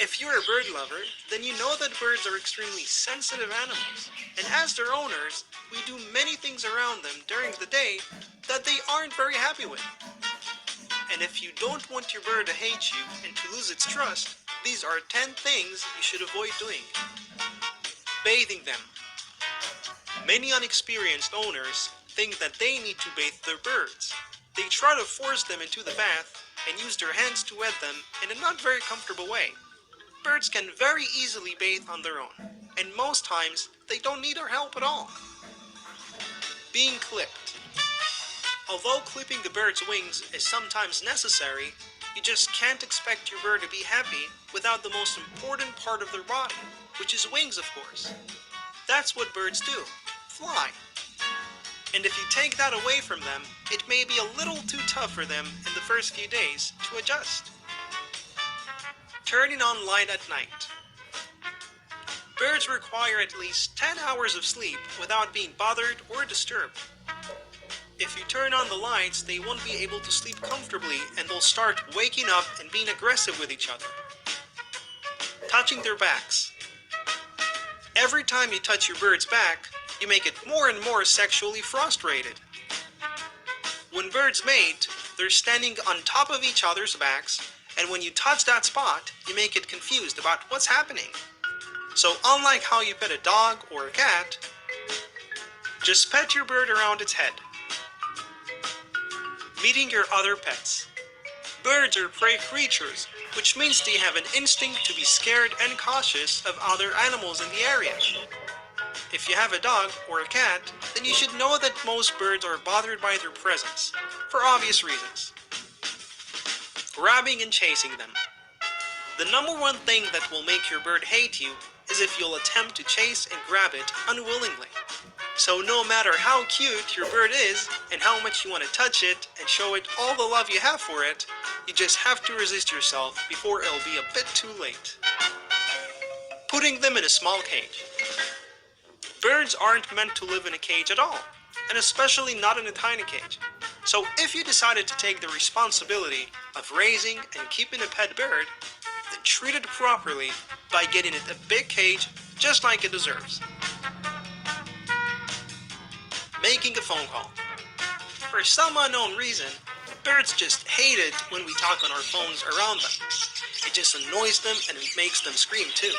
If you're a bird lover, then you know that birds are extremely sensitive animals, and as their owners, we do many things around them during the day that they aren't very happy with. And if you don't want your bird to hate you and to lose its trust, these are 10 things you should avoid doing. Bathing them. Many unexperienced owners think that they need to bathe their birds. They try to force them into the bath and use their hands to wet them in a not very comfortable way. Birds can very easily bathe on their own, and most times they don't need our help at all. Being clipped. Although clipping the bird's wings is sometimes necessary, you just can't expect your bird to be happy without the most important part of their body, which is wings, of course. That's what birds do, fly. And if you take that away from them, it may be a little too tough for them in the first few days to adjust. Turning on light at night. Birds require at least 10 hours of sleep without being bothered or disturbed. If you turn on the lights, they won't be able to sleep comfortably and they'll start waking up and being aggressive with each other. Touching their backs. Every time you touch your bird's back, you make it more and more sexually frustrated. When birds mate, they're standing on top of each other's backs, and when you touch that spot, you make it confused about what's happening. So unlike how you pet a dog or a cat, just pet your bird around its head. Meeting your other pets. Birds are prey creatures, which means they have an instinct to be scared and cautious of other animals in the area. If you have a dog or a cat, then you should know that most birds are bothered by their presence, for obvious reasons. Grabbing and chasing them. The number one thing that will make your bird hate you is if you'll attempt to chase and grab it unwillingly. So no matter how cute your bird is and how much you want to touch it and show it all the love you have for it, you just have to resist yourself before it'll be a bit too late. Putting them in a small cage. Birds aren't meant to live in a cage at all, and especially not in a tiny cage. So if you decided to take the responsibility of raising and keeping a pet bird, then treat it properly by getting it a big cage just like it deserves. Making a phone call. For some unknown reason, birds just hate it when we talk on our phones around them. It just annoys them and it makes them scream too.